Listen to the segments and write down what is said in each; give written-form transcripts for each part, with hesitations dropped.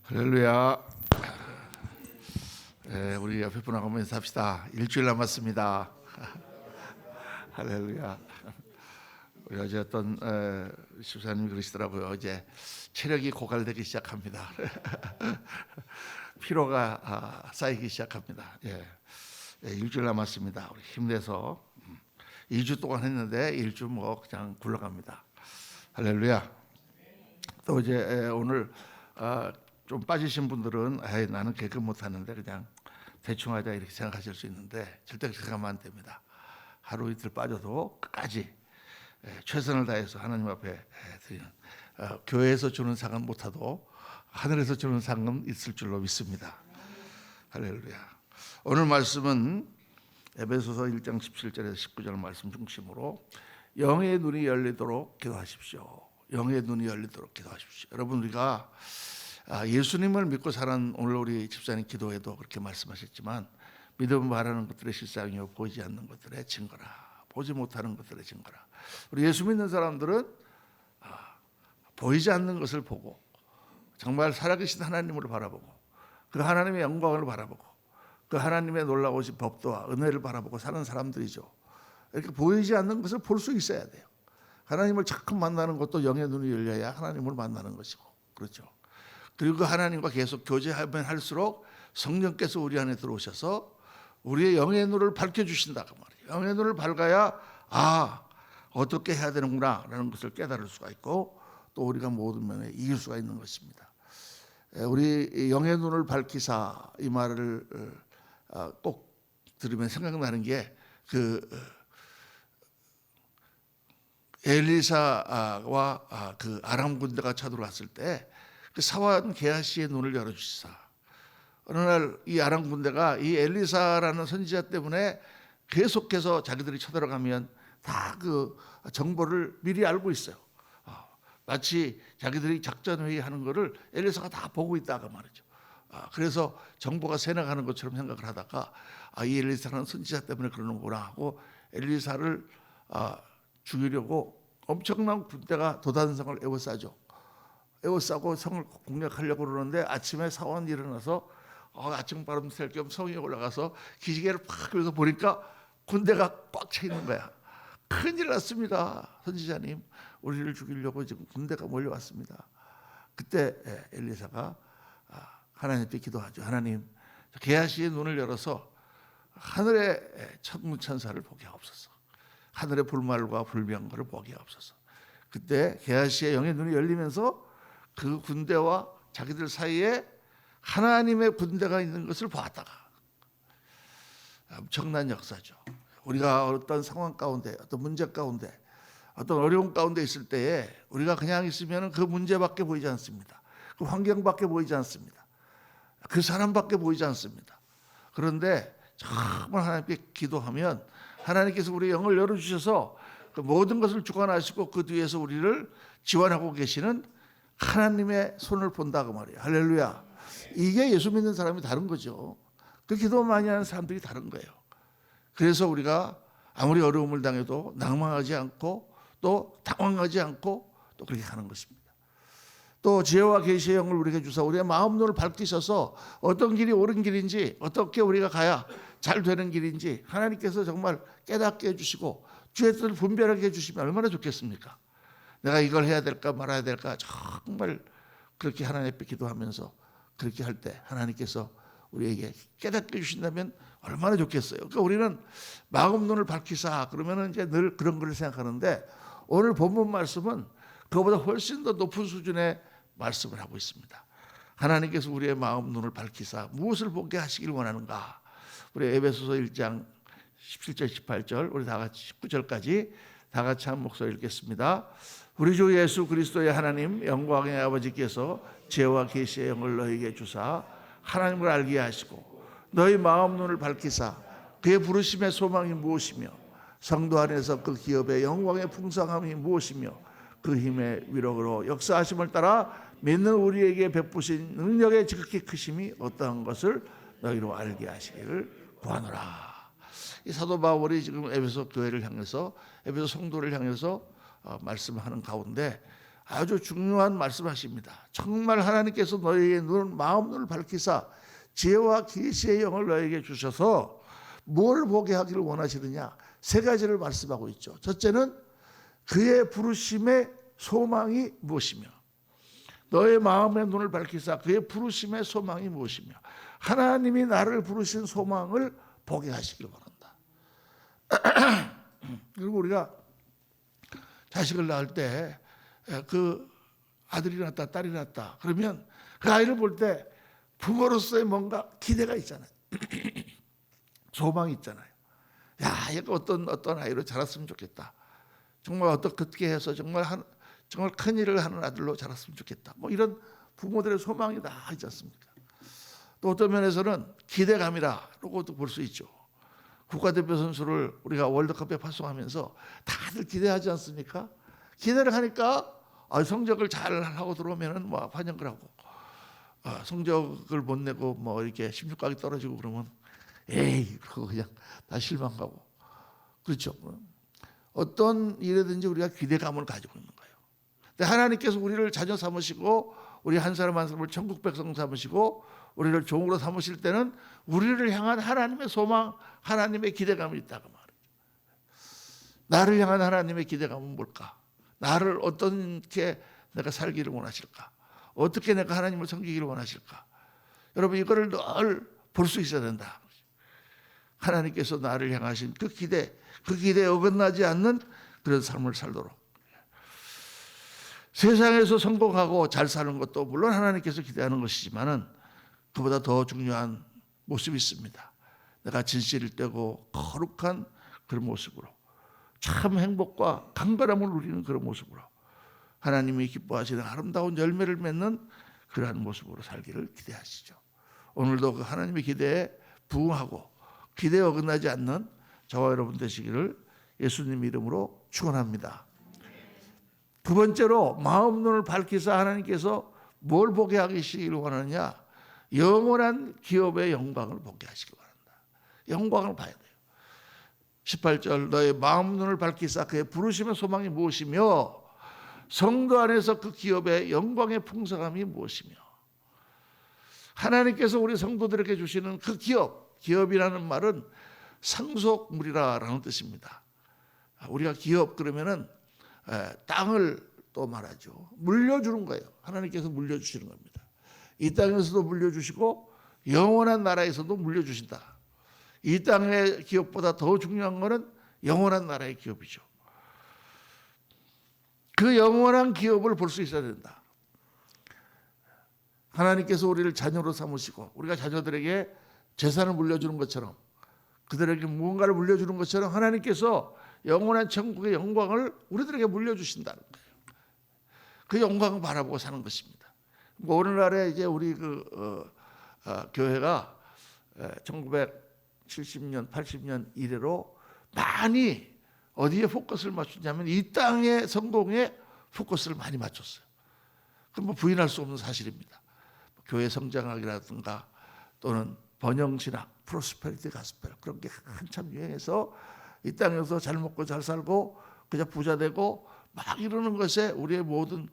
할렐루야. 우리 옆에 분하고 한번 인사합시다. 일주일 남았습니다. 할렐루야. 우리 어제 어떤 집사님이 그러시더라고요. 이제 체력이 고갈되기 시작합니다. 피로가 쌓이기 시작합니다. 일주일 남았습니다. 우리 힘내서 2주 동안 했는데 1주 그냥 굴러갑니다. 할렐루야. 또 이제 오늘 좀 빠지신 분들은 나는 개그 못하는데 그냥 대충 하자 이렇게 생각하실 수 있는데 절대 그렇게 하면 안 됩니다. 하루 이틀 빠져도 끝까지 최선을 다해서 하나님 앞에 드리는, 교회에서 주는 상은 못하도 하늘에서 주는 상은 있을 줄로 믿습니다. 할렐루야. 오늘 말씀은 에베소서 1장 17절에서 19절 말씀 중심으로 영의 눈이 열리도록 기도하십시오. 영의 눈이 열리도록 기도하십시오. 여러분, 우리가 예수님을 믿고 사는 오늘 우리 집사님 기도에도 그렇게 말씀하셨지만, 믿음은 말하는 것들의 실상이요 보이지 않는 것들의 증거라. 보지 못하는 것들의 증거라. 우리 예수 믿는 사람들은 보이지 않는 것을 보고 정말 살아계신 하나님을 바라보고 그 하나님의 영광을 바라보고 그 하나님의 놀라우신 법도와 은혜를 바라보고 사는 사람들이죠. 이렇게 보이지 않는 것을 볼 수 있어야 돼요. 하나님을 자꾸 만나는 것도 영의 눈이 열려야 하나님을 만나는 것이고, 그렇죠. 그리고 그 하나님과 계속 교제하면 할수록 성령께서 우리 안에 들어오셔서 우리의 영의 눈을 밝혀주신다고 말이에요. 영의 눈을 밝아야 어떻게 해야 되는구나 라는 것을 깨달을 수가 있고, 또 우리가 모든 면에 이길 수가 있는 것입니다. 우리 영의 눈을 밝히사, 이 말을 꼭 들으면 생각나는 게 엘리사와 그 아람 군대가 쳐들어왔을 때 그 사원 게하시의 눈을 열어주시사, 어느 날 이 아람 군대가 이 엘리사라는 선지자 때문에 계속해서 자기들이 쳐들어가면 다 그 정보를 미리 알고 있어요. 마치 자기들이 작전 회의하는 거를 엘리사가 다 보고 있다가 말이죠. 그래서 정보가 새나가는 것처럼 생각을 하다가 이 엘리사는 선지자 때문에 그러는구나 하고 엘리사를 죽이려고 엄청난 군대가 도단성을 에워싸죠. 에워싸고 성을 공략하려고 그러는데 아침에 사원이 일어나서 아침 바람 쐴 겸 성에 올라가서 기지개를 팍 그래서 보니까 군대가 꽉 차 있는 거야. 큰일 났습니다. 선지자님, 우리를 죽이려고 지금 군대가 몰려왔습니다. 그때 엘리사가 하나님께 기도하죠. 하나님, 게하시의 눈을 열어서 하늘의 천군 천사를 보게 하옵소서. 하늘의 불말과 불병거를 보게 하옵소서. 그때 게하시의 영의 눈이 열리면서 그 군대와 자기들 사이에 하나님의 군대가 있는 것을 보았다가, 엄청난 역사죠. 우리가 어떤 상황 가운데, 어떤 문제 가운데, 어떤 어려움 가운데 있을 때에 우리가 그냥 있으면 그 문제밖에 보이지 않습니다. 그 환경밖에 보이지 않습니다. 그 사람밖에 보이지 않습니다. 그런데 정말 하나님께 기도하면 하나님께서 우리의 영을 열어주셔서 그 모든 것을 주관하시고 그 뒤에서 우리를 지원하고 계시는 하나님의 손을 본다고 말이에요. 할렐루야. 이게 예수 믿는 사람이 다른 거죠. 그 기도 많이 하는 사람들이 다른 거예요. 그래서 우리가 아무리 어려움을 당해도 낭망하지 않고 또 당황하지 않고 또 그렇게 하는 것입니다. 또 지혜와 계시의 영을 우리에게 주사 우리의 마음 눈을 밝히셔서 어떤 길이 옳은 길인지, 어떻게 우리가 가야 잘 되는 길인지 하나님께서 정말 깨닫게 해주시고 주의 뜻을 분별하게 해주시면 얼마나 좋겠습니까? 내가 이걸 해야 될까 말아야 될까 정말 그렇게 하나님 앞에 기도하면서 그렇게 할 때 하나님께서 우리에게 깨닫게 해주신다면 얼마나 좋겠어요. 그러니까 우리는 마음 눈을 밝히사 그러면 이제 늘 그런 걸 생각하는데, 오늘 본문 말씀은 그거보다 훨씬 더 높은 수준의 말씀을 하고 있습니다. 하나님께서 우리의 마음 눈을 밝히사 무엇을 보게 하시길 원하는가? 우리 에베소서 1장 17절 18절 우리 다 같이 19절까지 다 같이 한 목소리 읽겠습니다. 우리 주 예수 그리스도의 하나님 영광의 아버지께서 지혜와 계시의 영을 너희에게 주사 하나님을 알게 하시고 너희 마음 눈을 밝히사 그의 부르심의 소망이 무엇이며 성도 안에서 그 기업의 영광의 풍성함이 무엇이며 그 힘의 위력으로 역사하심을 따라 믿는 우리에게 베푸신 능력의 지극히 크심이 어떠한 것을 너희로 알게 하시기를 구하노라. 이 사도 바울이 지금 에베소 교회를 향해서, 에베소 성도를 향해서 말씀하는 가운데 아주 중요한 말씀하십니다. 정말 하나님께서 너희의 마음 눈을 밝히사 지혜와 계시의 영을 너에게 주셔서 뭘 보게 하기를 원하시느냐, 세 가지를 말씀하고 있죠. 첫째는 그의 부르심의 소망이 무엇이며, 너의 마음의 눈을 밝히사 그의 부르심의 소망이 무엇이며, 하나님이 나를 부르신 소망을 보게 하시길 원한다. 그리고 우리가 자식을 낳을 때 그 아들이 낳았다 딸이 낳았다 그러면 그 아이를 볼 때 부모로서의 뭔가 기대가 있잖아요. 소망이 있잖아요. 야, 얘가 어떤 아이로 자랐으면 좋겠다. 정말 어떻게 해서 정말 큰 일을 하는 아들로 자랐으면 좋겠다. 뭐 이런 부모들의 소망이 다 있지 않습니까? 또 어떤 면에서는 기대감이라고도 볼 수 있죠. 국가대표 선수를 우리가 월드컵에 파송하면서 다들 기대하지 않습니까? 기대를 하니까 성적을 잘 하고 들어오면은 뭐 환영을 하고, 성적을 못 내고 뭐 이렇게 16강이 떨어지고 그러면 에이 그러고 그냥 다 실망하고, 그렇죠. 어떤 일에든지 우리가 기대감을 가지고 있는 거예요. 근데 하나님께서 우리를 자녀 삼으시고 우리 한 사람 한 사람을 천국 백성 삼으시고 우리를 종으로 삼으실 때는 우리를 향한 하나님의 소망, 하나님의 기대감이 있다고 말이에요. 나를 향한 하나님의 기대감은 뭘까? 나를 어떻게 내가 살기를 원하실까? 어떻게 내가 하나님을 섬기기를 원하실까? 여러분 이거를 늘 볼 수 있어야 된다. 하나님께서 나를 향하신 그 기대에 어긋나지 않는 그런 삶을 살도록. 세상에서 성공하고 잘 사는 것도 물론 하나님께서 기대하는 것이지만은 그보다 더 중요한 모습이 있습니다. 내가 진실을 떼고 거룩한 그런 모습으로 참 행복과 강건함을 누리는 그런 모습으로 하나님이 기뻐하시는 아름다운 열매를 맺는 그러한 모습으로 살기를 기대하시죠. 오늘도 그 하나님의 기대에 부응하고 기대에 어긋나지 않는 저와 여러분 되시기를 예수님 이름으로 축원합니다. 두 번째로 마음 눈을 밝히사 하나님께서 뭘 보게 하시기를 원하느냐, 영원한 기업의 영광을 보게 하시기 바랍니다. 영광을 봐야 돼요. 18절 너의 마음 눈을 밝히사 그의 부르심의 소망이 무엇이며 성도 안에서 그 기업의 영광의 풍성함이 무엇이며. 하나님께서 우리 성도들에게 주시는 그 기업이라는 말은 상속물이라는 뜻입니다. 우리가 기업 그러면은 땅을 또 말하죠. 물려주는 거예요. 하나님께서 물려주시는 겁니다. 이 땅에서도 물려주시고 영원한 나라에서도 물려주신다. 이 땅의 기업보다 더 중요한 것은 영원한 나라의 기업이죠. 그 영원한 기업을 볼 수 있어야 된다. 하나님께서 우리를 자녀로 삼으시고 우리가 자녀들에게 재산을 물려주는 것처럼, 그들에게 무언가를 물려주는 것처럼 하나님께서 영원한 천국의 영광을 우리들에게 물려주신다는 거예요. 그 영광을 바라보고 사는 것입니다. 오늘날에 이제 우리 교회가 1970년, 80년 이래로 많이 어디에 포커스를 맞추냐면 이 땅의 성공에 포커스를 많이 맞췄어요. 그건 뭐 부인할 수 없는 사실입니다. 교회 성장학이라든가 또는 번영신학, 프로스페리티 가스펠 그런 게 한참 유행해서 이 땅에서 잘 먹고 잘 살고 그냥 부자 되고 막 이러는 것에 우리의 모든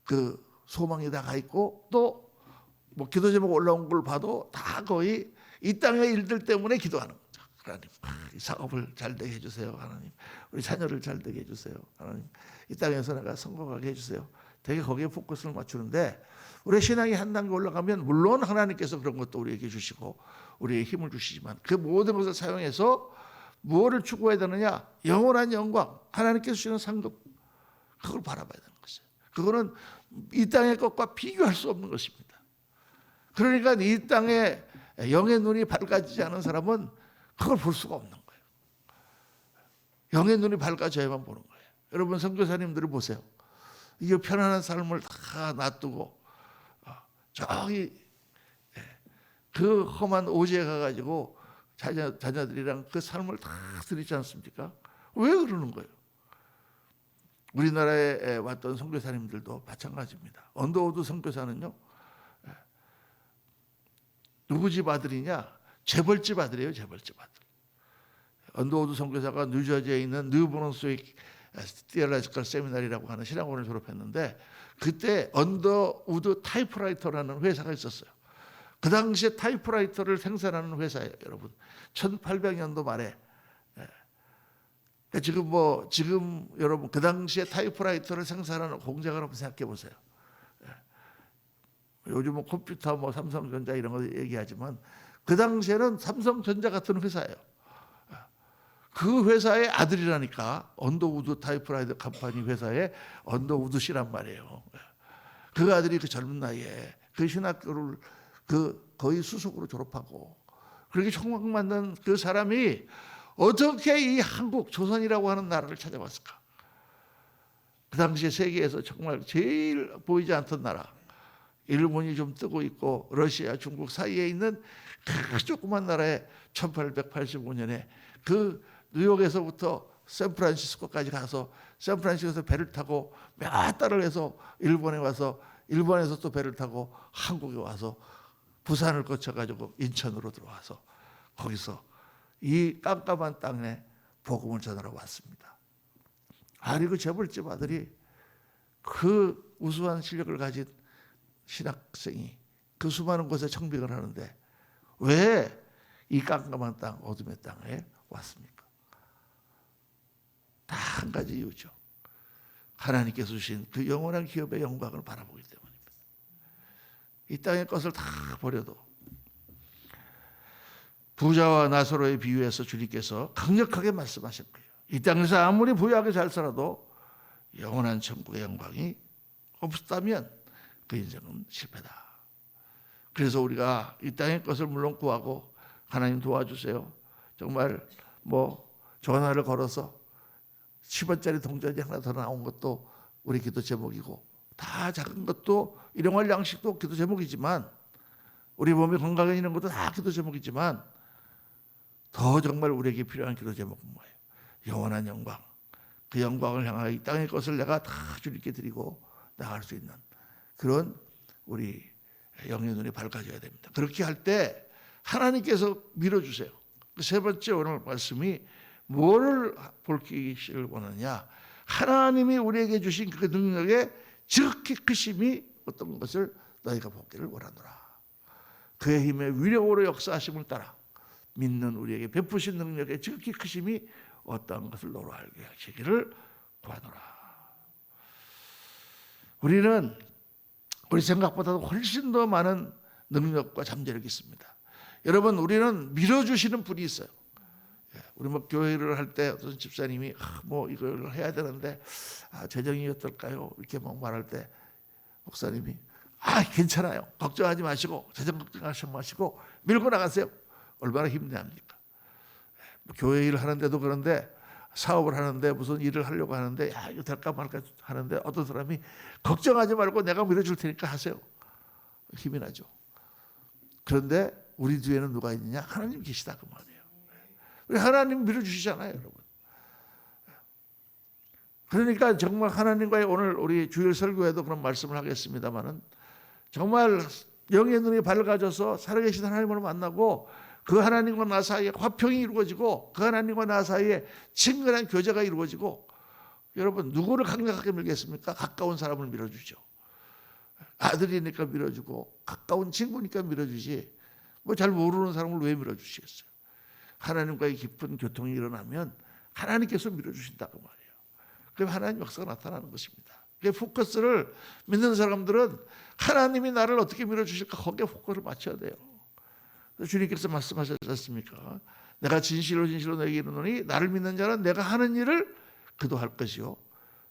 그 소망이 다 가 있고, 또 뭐 기도 제목 올라온 걸 봐도 다 거의 이 땅의 일들 때문에 기도하는 거죠. 하나님, 이 사업을 잘 되게 해주세요. 하나님, 우리 자녀를 잘 되게 해주세요. 하나님, 이 땅에서 내가 성공하게 해주세요. 되게 거기에 포커스를 맞추는데, 우리 신앙이 한 단계 올라가면 물론 하나님께서 그런 것도 우리에게 주시고 우리에게 힘을 주시지만 그 모든 것을 사용해서 무엇을 추구해야 되느냐? 영원한 영광, 하나님께서 주시는 상급, 그걸 바라봐야 되는 것이에요. 그거는 이 땅의 것과 비교할 수 없는 것입니다. 그러니까 이 땅에 영의 눈이 밝아지지 않은 사람은 그걸 볼 수가 없는 거예요. 영의 눈이 밝아져야만 보는 거예요. 여러분 선교사님들을 보세요. 이 편안한 삶을 다 놔두고 저기 그 험한 오지에 가가지고 자녀들이랑 그 삶을 다 들이지 않습니까? 왜 그러는 거예요? 우리나라에 왔던 선교사님들도 마찬가지입니다. 언더우드 선교사는요, 누구 집 아들이냐? 재벌집 아들이에요. 재벌집 아들. 언더우드 선교사가 뉴저지에 있는 뉴브런스윅 티얼라지컬 세미나리라고 하는 신학원을 졸업했는데 그때 언더우드 타이프라이터라는 회사가 있었어요. 그 당시에 타이프라이터를 생산하는 회사예요, 여러분. 1800년도 말에. 지금 여러분 그 당시에 타이프라이터를 생산하는 공장을 한번 생각해 보세요. 요즘은 컴퓨터 뭐 삼성전자 이런 거 얘기하지만 그 당시에는 삼성전자 같은 회사예요. 그 회사의 아들이라니까 언더우드 타이프라이터 컴퍼니 회사의 언더우드 씨란 말이에요. 그 아들이 그 젊은 나이에 그 신학교를 거의 수석으로 졸업하고 그렇게 총각 만든 그 사람이 어떻게 이 한국 조선이라고 하는 나라를 찾아왔을까? 그 당시에 세계에서 정말 제일 보이지 않던 나라, 일본이 좀 뜨고 있고 러시아, 중국 사이에 있는 그 조그만 나라에 1885년에 그 뉴욕에서부터 샌프란시스코까지 가서 샌프란시스코에서 배를 타고 몇 달을 해서 일본에 와서 일본에서 또 배를 타고 한국에 와서 부산을 거쳐가지고 인천으로 들어와서 거기서 이 깜깜한 땅에 복음을 전하러 왔습니다. 아니 그 재벌집 아들이 그 우수한 실력을 가진 신학생이 그 수많은 곳에 청빙을 하는데 왜 이 깜깜한 땅, 어둠의 땅에 왔습니까? 다 한 가지 이유죠. 하나님께서 주신 그 영원한 기업의 영광을 바라보기 때문입니다. 이 땅의 것을 다 버려도 부자와 나사로의 비유에서 주님께서 강력하게 말씀하실 거예요. 이 땅에서 아무리 부유하게 잘 살아도 영원한 천국의 영광이 없다면 그 인생은 실패다. 그래서 우리가 이 땅의 것을 물론 구하고 하나님 도와주세요. 정말 뭐 전화를 걸어서 10원짜리 동전이 하나 더 나온 것도 우리 기도 제목이고 다 작은 것도 일용할 양식도 기도 제목이지만 우리 몸이 건강해지는 것도 다 기도 제목이지만 더 정말 우리에게 필요한 기도 제목은 뭐예요? 영원한 영광. 그 영광을 향하여 이 땅의 것을 내가 다 주님께 드리고 나갈 수 있는 그런 우리 영의 눈이 밝아져야 됩니다. 그렇게 할 때 하나님께서 밀어주세요. 그 세 번째 오늘 말씀이 뭐를 볼기를 원하냐? 하나님이 우리에게 주신 그 능력의 지극히 크심이 어떤 것을 너희가 보기를 원하노라. 그의 힘의 위력으로 역사하심을 따라 믿는 우리에게 베푸신 능력의 지극히 크심이 어떤 것을 너로 알게 하시기를 구하노라. 우리는 우리 생각보다도 훨씬 더 많은 능력과 잠재력이 있습니다. 여러분 우리는 밀어주시는 분이 있어요. 우리 뭐 교회를 할 때 어떤 집사님이 뭐 이걸 해야 되는데 재정이 어떨까요? 이렇게 막 말할 때 목사님이 괜찮아요. 걱정하지 마시고 재정 걱정하지 마시고 밀고 나가세요. 얼마나 힘내합니까? 교회 일을 하는데도 그런데 사업을 하는데 무슨 일을 하려고 하는데 이거 될까 말까 하는데 어떤 사람이 걱정하지 말고 내가 밀어줄 테니까 하세요. 힘이 나죠. 그런데 우리 뒤에는 누가 있느냐? 하나님 계시다 그 말이에요. 우리 하나님 밀어주시잖아요, 여러분. 그러니까 정말 하나님과의 오늘 우리 주일 설교에도 그런 말씀을 하겠습니다만은 정말 영의 눈이 밝아져서 살아계신 하나님을 만나고 그 하나님과 나 사이에 화평이 이루어지고 그 하나님과 나 사이에 친근한 교제가 이루어지고 여러분 누구를 강력하게 밀겠습니까? 가까운 사람을 밀어주죠. 아들이니까 밀어주고 가까운 친구니까 밀어주지 뭐 잘 모르는 사람을 왜 밀어주시겠어요? 하나님과의 깊은 교통이 일어나면 하나님께서 밀어주신다고 말이에요. 그럼 하나님 역사가 나타나는 것입니다. 포커스를 믿는 사람들은 하나님이 나를 어떻게 밀어주실까 거기에 포커스를 맞춰야 돼요. 주님께서 말씀하셨지 않습니까? 내가 진실로 너에게 이르노니 나를 믿는 자는 내가 하는 일을 그도 할 것이요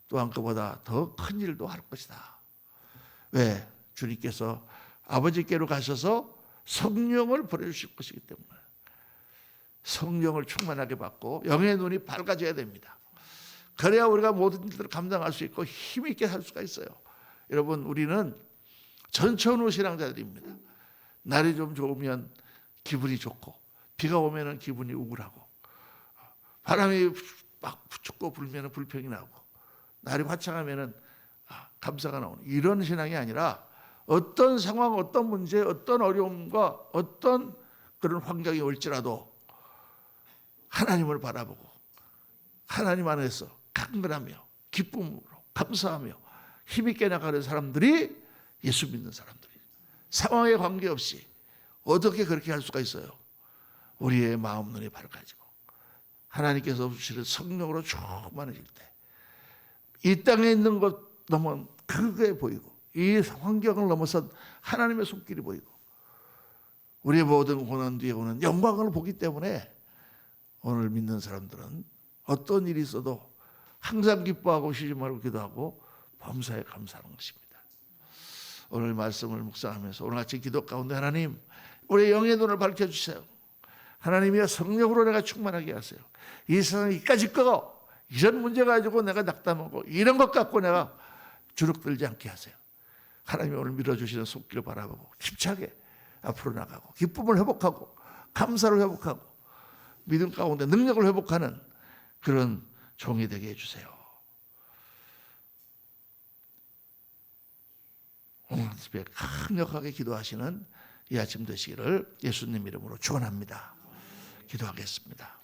또한 그보다 더 큰 일도 할 것이다. 왜? 주님께서 아버지께로 가셔서 성령을 보내주실 것이기 때문에 성령을 충만하게 받고 영의 눈이 밝아져야 됩니다. 그래야 우리가 모든 일들을 감당할 수 있고 힘 있게 살 수가 있어요. 여러분 우리는 전천후 신앙자들입니다. 날이 좀 좋으면 기분이 좋고 비가 오면 기분이 우울하고 바람이 막 춥고 불면 불평이 나고 날이 화창하면 감사가 나오는 이런 신앙이 아니라 어떤 상황, 어떤 문제, 어떤 어려움과 어떤 그런 환경이 올지라도 하나님을 바라보고 하나님 안에서 강건하며 기쁨으로 감사하며 힘있게 나가는 사람들이 예수 믿는 사람들이 상황에 관계없이 어떻게 그렇게 할 수가 있어요? 우리의 마음 눈이 밝아지고 하나님께서 주시는 성령으로 충만해질 때 이 땅에 있는 것 넘은 그게 보이고 이 환경을 넘어선 하나님의 손길이 보이고 우리의 모든 고난 뒤에 오는 영광을 보기 때문에 오늘 믿는 사람들은 어떤 일이 있어도 항상 기뻐하고 쉬지 말고 기도하고 범사에 감사하는 것입니다. 오늘 말씀을 묵상하면서 오늘 아침 기도 가운데 하나님 우리의 영의 눈을 밝혀주세요. 하나님이여 성령으로 내가 충만하게 하세요. 이 세상에 이까짓 거 이런 문제 가지고 내가 낙담하고 이런 것 갖고 내가 주눅들지 않게 하세요. 하나님이 오늘 밀어주시는 손길을 바라보고 힘차게 앞으로 나가고 기쁨을 회복하고 감사를 회복하고 믿음 가운데 능력을 회복하는 그런 종이 되게 해주세요. 오늘 집에 강력하게 기도하시는 이 아침 되시기를 예수님 이름으로 축원합니다. 기도하겠습니다.